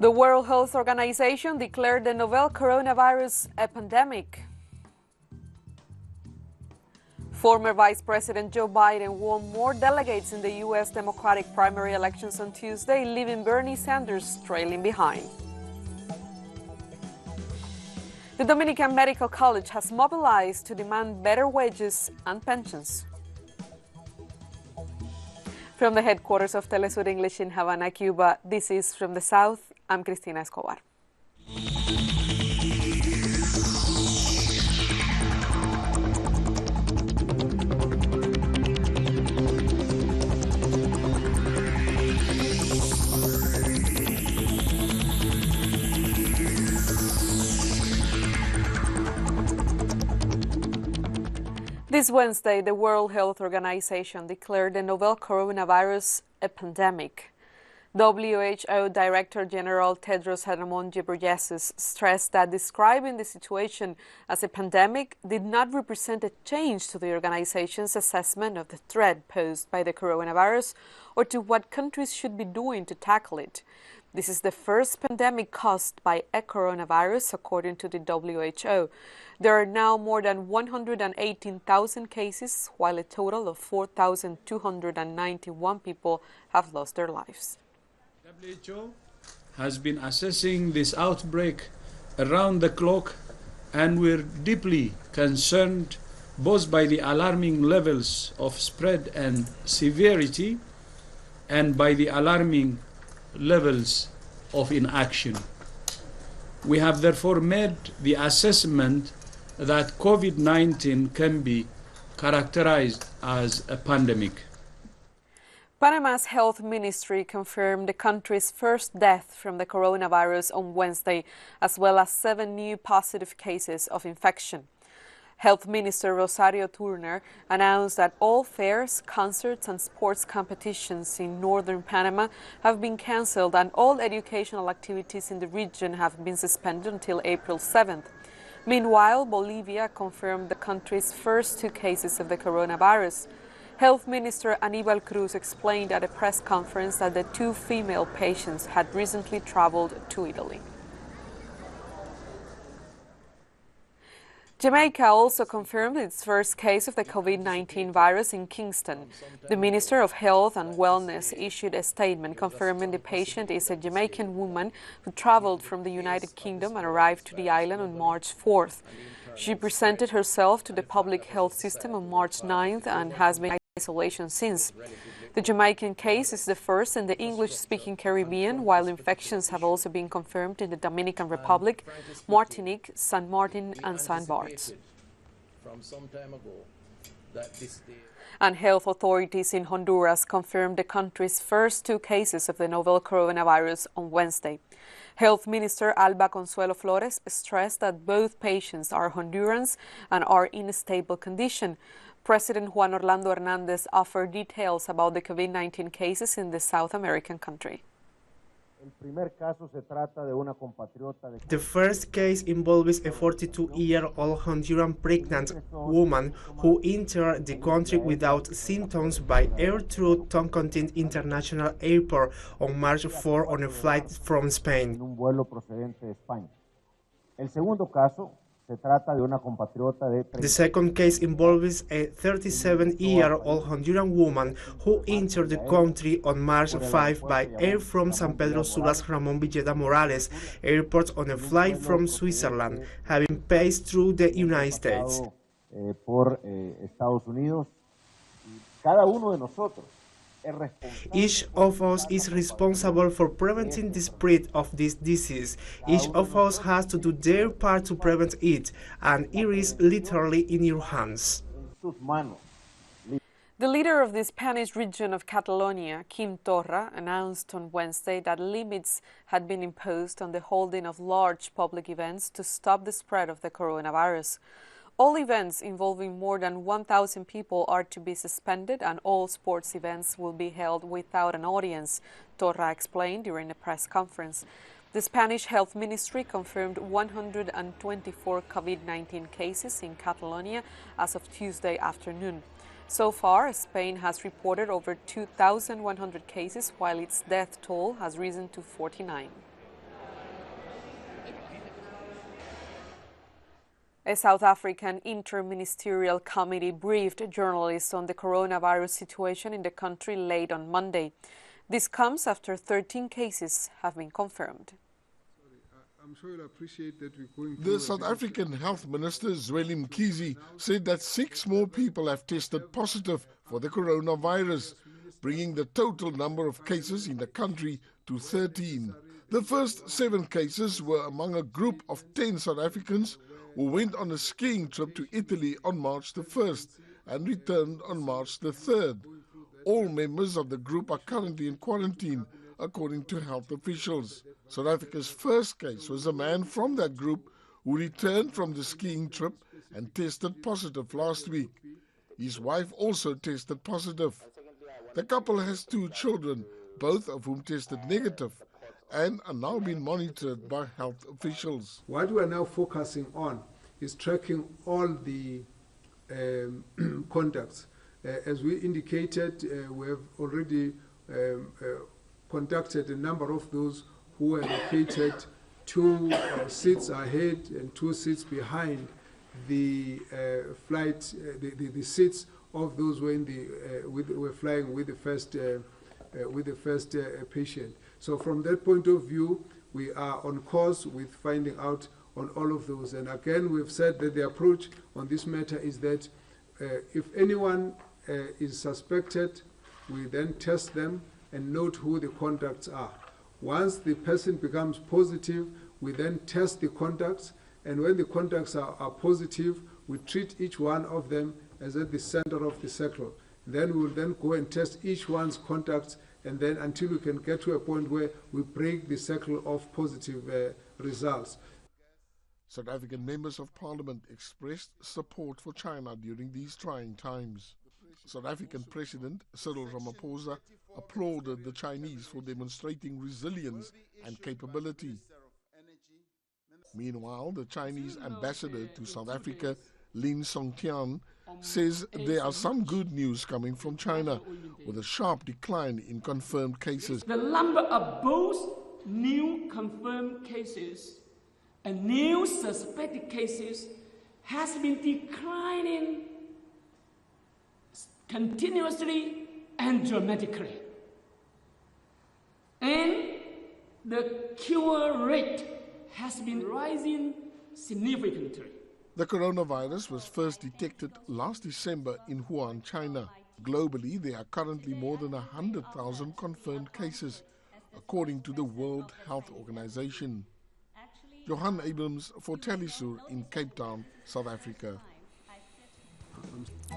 The World Health Organization declared the novel coronavirus a pandemic. Former Vice President Joe Biden won more delegates in the U.S. Democratic primary elections on Tuesday, leaving Bernie Sanders trailing behind. The Dominican Medical College has mobilized to demand better wages and pensions. From the headquarters of Telesur English in Havana, Cuba, this is From the South. I'm Cristina Escobar. This Wednesday, the World Health Organization declared the novel coronavirus a pandemic. WHO Director General Tedros Adhanom Ghebreyesus stressed that describing the situation as a pandemic did not represent a change to the organization's assessment of the threat posed by the coronavirus or to what countries should be doing to tackle it. This is the first pandemic caused by a coronavirus, according to the WHO. There are now more than 118,000 cases, while a total of 4,291 people have lost their lives. WHO has been assessing this outbreak around the clock, and we're deeply concerned both by the alarming levels of spread and severity and by the alarming levels of inaction. We have therefore made the assessment that COVID-19 can be characterized as a pandemic. Panama's health ministry confirmed the country's first death from the coronavirus on Wednesday, as well as 7 new positive cases of infection. Health Minister Rosario Turner announced that all fairs, concerts and sports competitions in northern Panama have been cancelled and all educational activities in the region have been suspended until April 7th. Meanwhile, Bolivia confirmed the country's first 2 cases of the coronavirus. Health Minister Aníbal Cruz explained at a press conference that the 2 female patients had recently traveled to Italy. Jamaica also confirmed its first case of the COVID-19 virus in Kingston. The Minister of Health and Wellness issued a statement confirming the patient is a Jamaican woman who traveled from the United Kingdom and arrived to the island on March 4th. She presented herself to the public health system on March 9th and has been in isolation since. The Jamaican case is the first in the English-speaking Caribbean, while infections have also been confirmed in the Dominican Republic, Martinique, St. Martin and St. Barts. And health authorities in Honduras confirmed the country's first 2 cases of the novel coronavirus on Wednesday. Health Minister Alba Consuelo Flores stressed that both patients are Hondurans and are in a stable condition. President Juan Orlando Hernández offered details about the COVID-19 cases in the South American country. The first case involves a 42-year-old Honduran pregnant woman who entered the country without symptoms by air through Toncontín International Airport on March 4 on a flight from Spain. The second case involves a 37-year-old Honduran woman who entered the country on March 5 by air from San Pedro Sula's Ramón Villeda Morales Airport on a flight from Switzerland, having passed through the United States. Each of us is responsible for preventing the spread of this disease. Each of us has to do their part to prevent it, and it is literally in your hands. The leader of the Spanish region of Catalonia, Quim Torra, announced on Wednesday that limits had been imposed on the holding of large public events to stop the spread of the coronavirus. All events involving more than 1,000 people are to be suspended, and all sports events will be held without an audience, Torra explained during a press conference. The Spanish Health Ministry confirmed 124 COVID-19 cases in Catalonia as of Tuesday afternoon. So far, Spain has reported over 2,100 cases, while its death toll has risen to 49. A South African interministerial committee briefed journalists on the coronavirus situation in the country late on Monday. This comes after 13 cases have been confirmed. I'm sure you'll appreciate that we're going The South African Health Minister, Zweli Mkhize, said that 6 more people have tested positive for the coronavirus, bringing the total number of cases in the country to 13. The first 7 cases were among a group of 10 South Africans who went on a skiing trip to Italy on March the 1st and returned on March the 3rd. All members of the group are currently in quarantine, according to health officials. South Africa's first case was a man from that group who returned from the skiing trip and tested positive last week. His wife also tested positive. The couple has 2 children, both of whom tested negative, and are now being monitored by health officials. What we are now focusing on is tracking all the contacts. As we indicated, we have already contacted a number of those who are located 2 seats ahead and 2 seats behind the flight, the seats of those who were flying with the first patient. So from that point of view, we are on course with finding out on all of those. And again, we've said that the approach on this matter is that if anyone is suspected, we then test them and note who the contacts are. Once the person becomes positive, we then test the contacts, and when the contacts are positive, we treat each one of them as at the center of the circle. Then we will then go and test each one's contacts, and then until we can get to a point where we break the circle of positive results. South African members of parliament expressed support for China during these trying times. South African President Cyril Ramaphosa applauded the Chinese for demonstrating resilience and capability. Meanwhile, the Chinese ambassador to South Africa, Lin Songtian, says there are some good news coming from China, with a sharp decline in confirmed cases. The number of both new confirmed cases and new suspected cases has been declining continuously and dramatically. And the cure rate has been rising significantly. The coronavirus was first detected last December in Wuhan, China. Globally, there are currently more than 100,000 confirmed cases, according to the World Health Organization. Johan Abrams for Telesur in Cape Town, South Africa.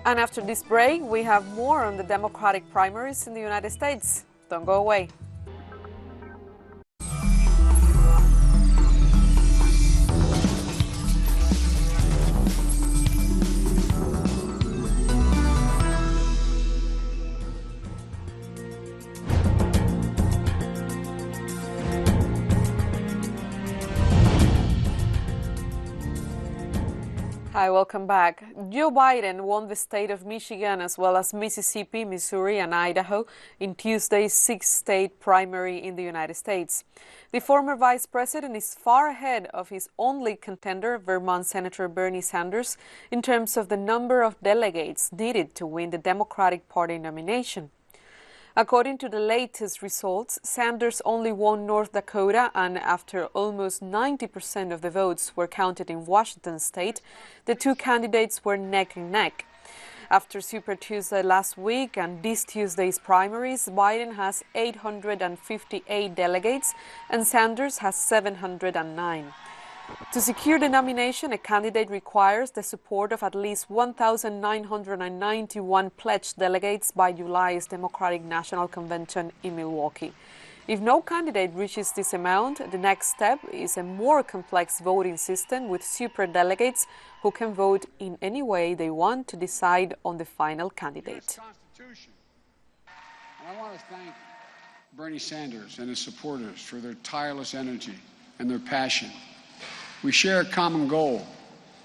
And after this break, we have more on the Democratic primaries in the United States. Don't go away. Hi, welcome back. Joe Biden won the state of Michigan as well as Mississippi, Missouri, and Idaho in Tuesday's 6-state primary in the United States. The former vice president is far ahead of his only contender, Vermont Senator Bernie Sanders, in terms of the number of delegates needed to win the Democratic Party nomination. According to the latest results, Sanders only won North Dakota, and after almost 90% of the votes were counted in Washington state, the 2 candidates were neck and neck. After Super Tuesday last week and this Tuesday's primaries, Biden has 858 delegates and Sanders has 709. To secure the nomination, a candidate requires the support of at least 1,991 pledged delegates by July's Democratic National Convention in Milwaukee. If no candidate reaches this amount, the next step is a more complex voting system with superdelegates who can vote in any way they want to decide on the final candidate. And I want to thank Bernie Sanders and his supporters for their tireless energy and their passion. We share a common goal,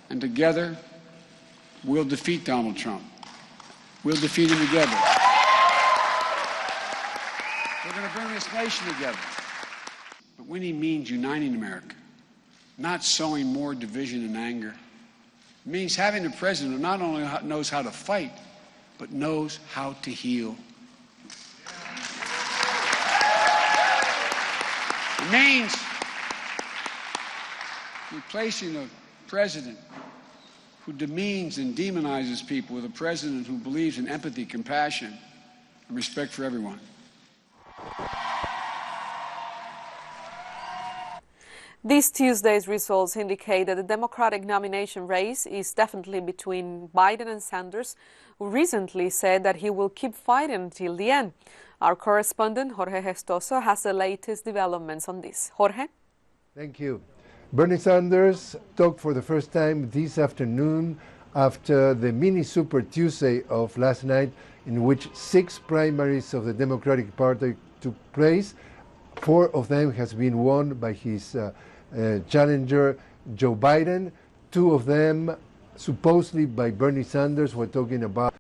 and together we'll defeat Donald Trump. We'll defeat him together. We're going to bring this nation together. But winning means uniting America, not sowing more division and anger. It means having a president who not only knows how to fight, but knows how to heal. It means replacing a president who demeans and demonizes people with a president who believes in empathy, compassion, and respect for everyone. This Tuesday's results indicate that the Democratic nomination race is definitely between Biden and Sanders, who recently said that he will keep fighting until the end. Our correspondent, Jorge Gestoso, has the latest developments on this. Jorge? Thank you. Bernie Sanders talked for the first time this afternoon after the mini Super Tuesday of last night, in which 6 primaries of the Democratic Party took place. 4 of them has been won by his challenger, Joe Biden. 2 of them supposedly by Bernie Sanders. We're talking about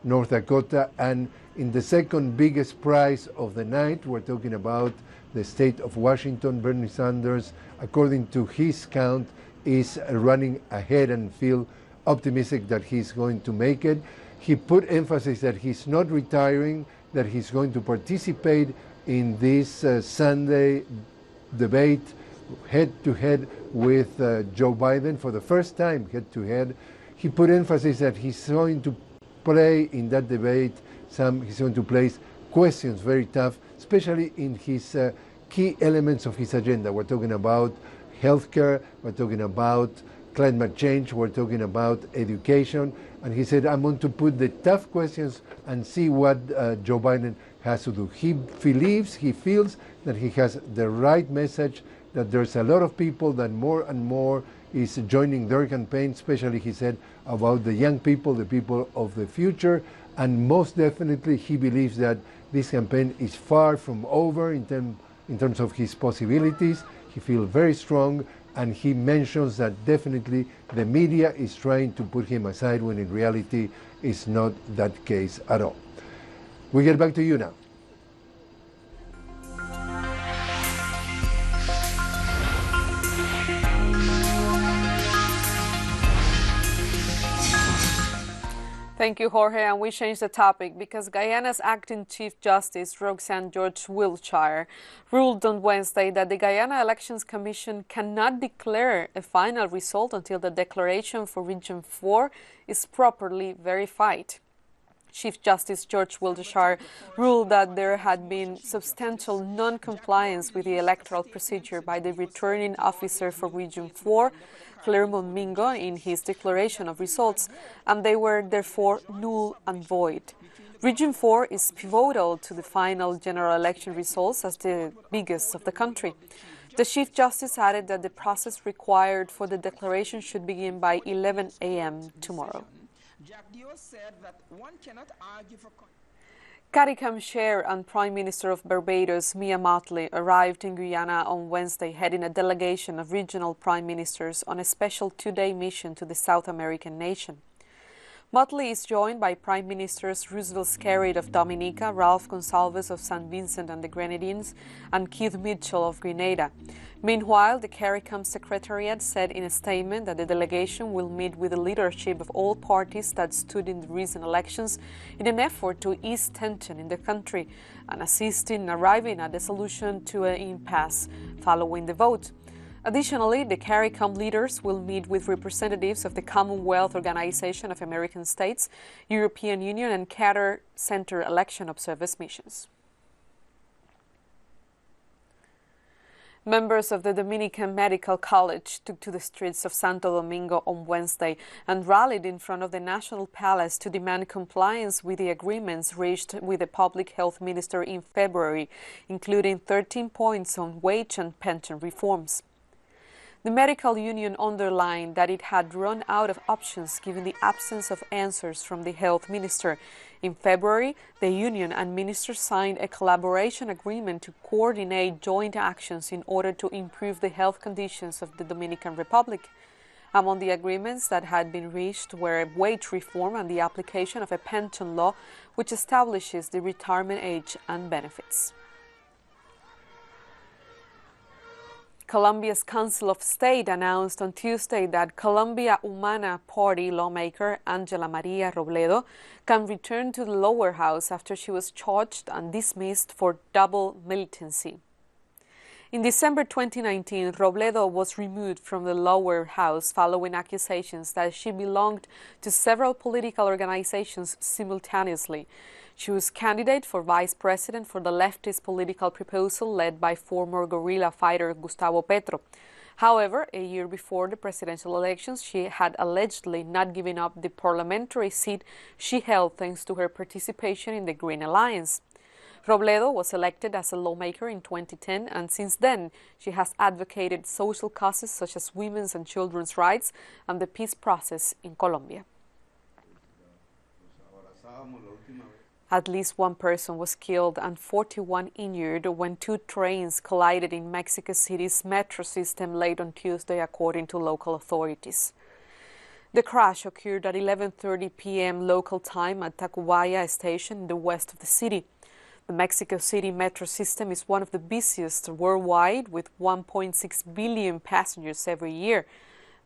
North Dakota, and in the second biggest prize of the night, we're talking about the state of Washington. Bernie Sanders, according to his count, is running ahead and feel optimistic that he's going to make it. He put emphasis that he's not retiring, that he's going to participate in this Sunday debate head-to-head with Joe Biden for the first time head-to-head. He put emphasis that he's going to play in that debate he's going to place questions very tough, especially in his key elements of his agenda. We're talking about healthcare, we're talking about climate change, we're talking about education, and he said, I'm going to put the tough questions and see what Joe Biden has to do. He feels that he has the right message, that there's a lot of people that more and more is joining their campaign, especially, he said, about the young people, the people of the future, and most definitely he believes that this campaign is far from over in terms of his possibilities. He feels very strong, and he mentions that definitely the media is trying to put him aside when in reality is not that case at all. We get back to you now. Thank you, Jorge, and we change the topic because Guyana's acting Chief Justice, Roxanne George Wiltshire, ruled on Wednesday that the Guyana Elections Commission cannot declare a final result until the declaration for Region 4 is properly verified. Chief Justice George Wiltshire ruled that there had been substantial non-compliance with the electoral procedure by the returning officer for Region 4, Clermont Mingo, in his declaration of results, and they were therefore null and void. Region 4 is pivotal to the final general election results as the biggest of the country. The Chief Justice added that the process required for the declaration should begin by 11 a.m. tomorrow. CARICOM Chair and Prime Minister of Barbados, Mia Mottley, arrived in Guyana on Wednesday, heading a delegation of regional prime ministers on a special 2-day mission to the South American nation. Mottley is joined by Prime Ministers Roosevelt Skerrit of Dominica, Ralph Gonsalves of St. Vincent and the Grenadines, and Keith Mitchell of Grenada. Meanwhile, the CARICOM Secretariat said in a statement that the delegation will meet with the leadership of all parties that stood in the recent elections in an effort to ease tension in the country and assist in arriving at a solution to an impasse following the vote. Additionally, the CARICOM leaders will meet with representatives of the Commonwealth Organization of American States, European Union, and Qatar Center election observers missions. Members of the Dominican Medical College took to the streets of Santo Domingo on Wednesday and rallied in front of the National Palace to demand compliance with the agreements reached with the public health minister in February, including 13 points on wage and pension reforms. The medical union underlined that it had run out of options given the absence of answers from the health minister. In February, the union and minister signed a collaboration agreement to coordinate joint actions in order to improve the health conditions of the Dominican Republic. Among the agreements that had been reached were wage reform and the application of a pension law which establishes the retirement age and benefits. Colombia's Council of State announced on Tuesday that Colombia Humana Party lawmaker Angela Maria Robledo can return to the lower house after she was charged and dismissed for double militancy. In December 2019, Robledo was removed from the lower house following accusations that she belonged to several political organizations simultaneously. She was candidate for vice president for the leftist political proposal led by former guerrilla fighter Gustavo Petro. However, a year before the presidential elections, she had allegedly not given up the parliamentary seat she held thanks to her participation in the Green Alliance. Robledo was elected as a lawmaker in 2010, and since then she has advocated social causes such as women's and children's rights and the peace process in Colombia. At least one person was killed and 41 injured when two trains collided in Mexico City's metro system late on Tuesday, according to local authorities. The crash occurred at 11:30 p.m. local time at Tacubaya station in the west of the city. The Mexico City metro system is one of the busiest worldwide, with 1.6 billion passengers every year.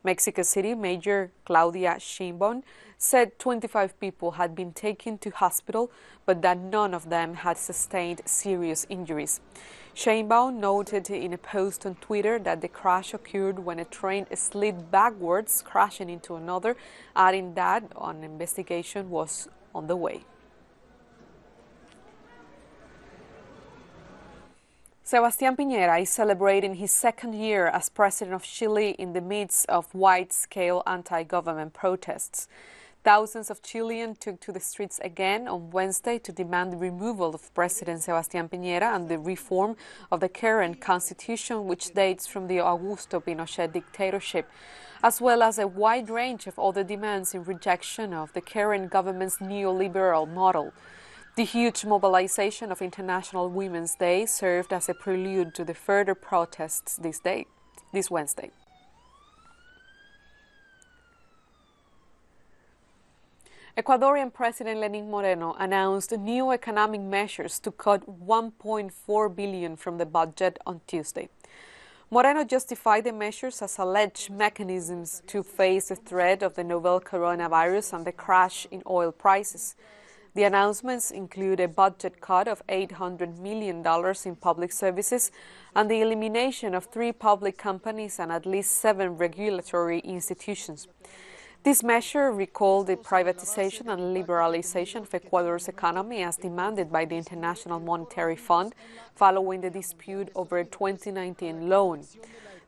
Mexico City Mayor Claudia Sheinbaum said 25 people had been taken to hospital, but that none of them had sustained serious injuries. Sheinbaum noted in a post on Twitter that the crash occurred when a train slid backwards, crashing into another, adding that an investigation was on the way. Sebastián Piñera is celebrating his second year as president of Chile in the midst of wide-scale anti-government protests. Thousands of Chileans took to the streets again on Wednesday to demand the removal of President Sebastián Piñera and the reform of the current constitution, which dates from the Augusto Pinochet dictatorship, as well as a wide range of other demands in rejection of the current government's neoliberal model. The huge mobilization of International Women's Day served as a prelude to the further protests this Wednesday. Ecuadorian President Lenín Moreno announced new economic measures to cut $1.4 billion from the budget on Tuesday. Moreno justified the measures as alleged mechanisms to face the threat of the novel coronavirus and the crash in oil prices. The announcements include a budget cut of $800 million in public services and the elimination of 3 public companies and at least 7 regulatory institutions. This measure recalled the privatization and liberalization of Ecuador's economy as demanded by the International Monetary Fund following the dispute over a 2019 loan.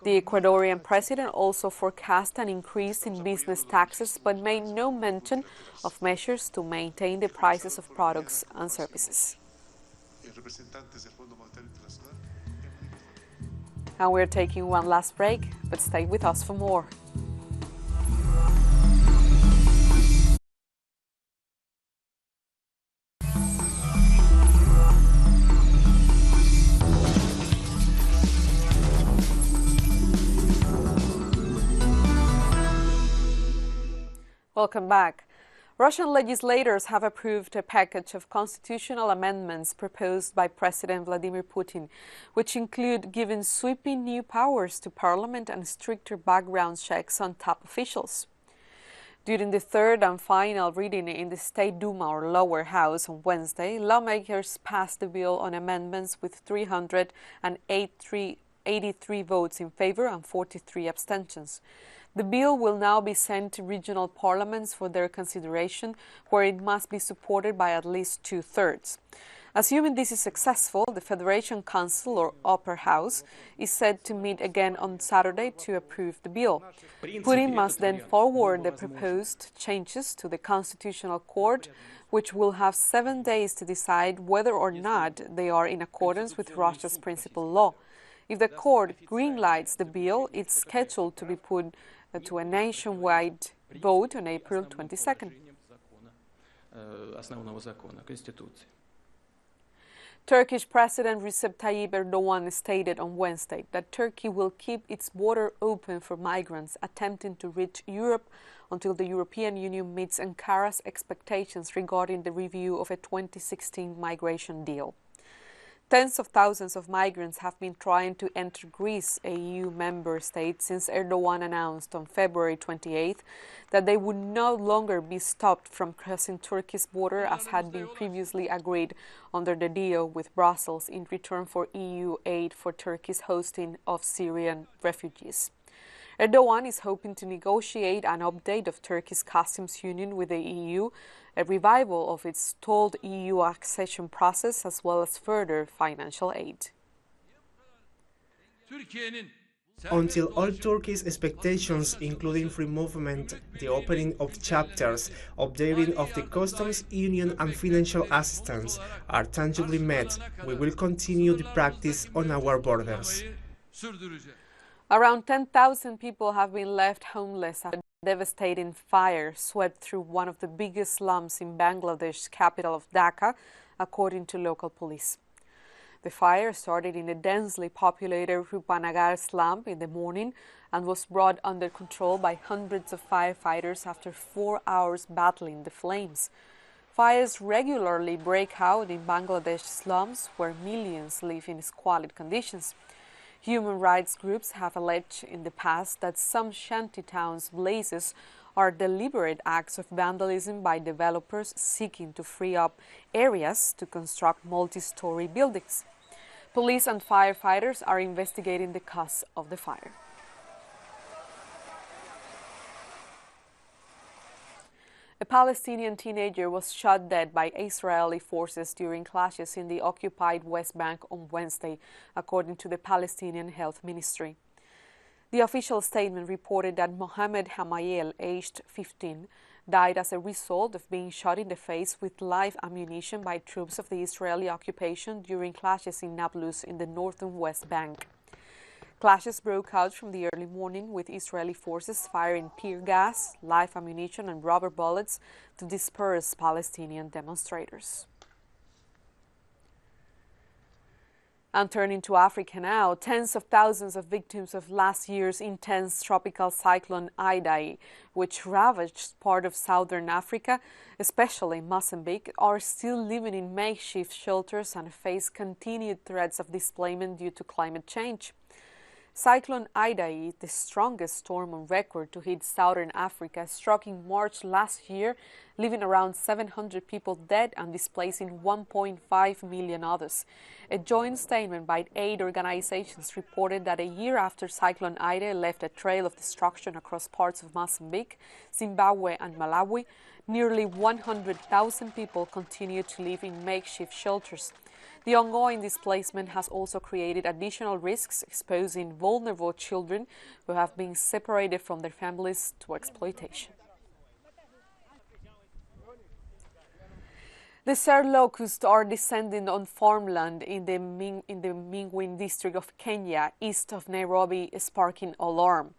The Ecuadorian president also forecast an increase in business taxes but made no mention of measures to maintain the prices of products and services. And we're taking one last break, but stay with us for more. Welcome back. Russian legislators have approved a package of constitutional amendments proposed by President Vladimir Putin, which include giving sweeping new powers to parliament and stricter background checks on top officials. During the third and final reading in the State Duma or lower house on Wednesday, lawmakers passed the bill on amendments with 383 votes in favor and 43 abstentions. The bill will now be sent to regional parliaments for their consideration, where it must be supported by at least 2/3. Assuming this is successful, the Federation Council, or Upper House, is set to meet again on Saturday to approve the bill. Putin must then forward the proposed changes to the Constitutional Court, which will have 7 days to decide whether or not they are in accordance with Russia's principal law. If the court greenlights the bill, it's scheduled to be put to a nationwide vote on April 22nd. Turkish President Recep Tayyip Erdogan stated on Wednesday that Turkey will keep its border open for migrants attempting to reach Europe until the European Union meets Ankara's expectations regarding the review of a 2016 migration deal. Tens of thousands of migrants have been trying to enter Greece, a EU member state, since Erdogan announced on February 28th that they would no longer be stopped from crossing Turkey's border as had been previously agreed under the deal with Brussels in return for EU aid for Turkey's hosting of Syrian refugees. Erdogan is hoping to negotiate an update of Turkey's customs union with the EU, a revival of its stalled EU accession process, as well as further financial aid. Until all Turkey's expectations, including free movement, the opening of chapters, updating of the customs union and financial assistance, are tangibly met, we will continue the practice on our borders. Around 10,000 people have been left homeless after a devastating fire swept through one of the biggest slums in Bangladesh's capital of Dhaka, according to local police. The fire started in the densely populated Rupanagar slum in the morning and was brought under control by hundreds of firefighters after 4 hours battling the flames. Fires regularly break out in Bangladesh slums where millions live in squalid conditions. Human rights groups have alleged in the past that some shanty towns' blazes are deliberate acts of vandalism by developers seeking to free up areas to construct multi-story buildings. Police and firefighters are investigating the cause of the fire. A Palestinian teenager was shot dead by Israeli forces during clashes in the occupied West Bank on Wednesday, according to the Palestinian Health Ministry. The official statement reported that Mohammed Hamayel, aged 15, died as a result of being shot in the face with live ammunition by troops of the Israeli occupation during clashes in Nablus in the northern West Bank. Clashes broke out from the early morning, with Israeli forces firing tear gas, live ammunition and rubber bullets to disperse Palestinian demonstrators. And turning to Africa now, tens of thousands of victims of last year's intense tropical cyclone Idai, which ravaged part of southern Africa, especially Mozambique, are still living in makeshift shelters and face continued threats of displacement due to climate change. Cyclone Idai, the strongest storm on record to hit southern Africa, struck in March last year, leaving around 700 people dead and displacing 1.5 million others. A joint statement by 8 organizations reported that a year after Cyclone Idai left a trail of destruction across parts of Mozambique, Zimbabwe and Malawi, nearly 100,000 people continue to live in makeshift shelters. The ongoing displacement has also created additional risks, exposing vulnerable children who have been separated from their families to exploitation. The serpent locusts are descending on farmland in the Mingwin district of Kenya, east of Nairobi, sparking alarm.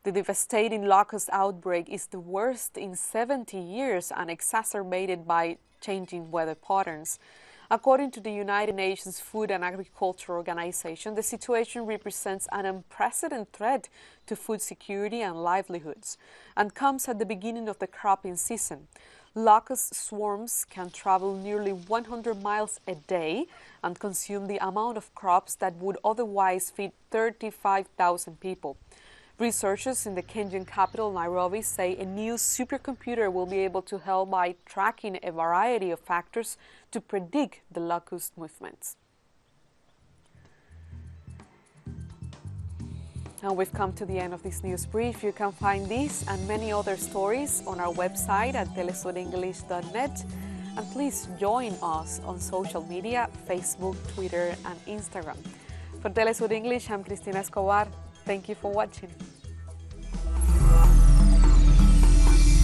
The devastating locust outbreak is the worst in 70 years and exacerbated by changing weather patterns. According to the United Nations Food and Agriculture Organization, the situation represents an unprecedented threat to food security and livelihoods and comes at the beginning of the cropping season. Locust swarms can travel nearly 100 miles a day and consume the amount of crops that would otherwise feed 35,000 people. Researchers in the Kenyan capital, Nairobi, say a new supercomputer will be able to help by tracking a variety of factors to predict the locust movements. And we've come to the end of this news brief. You can find these and many other stories on our website at telesurenglish.net. And please join us on social media, Facebook, Twitter, and Instagram. For Telesur English, I'm Cristina Escobar. Thank you for watching.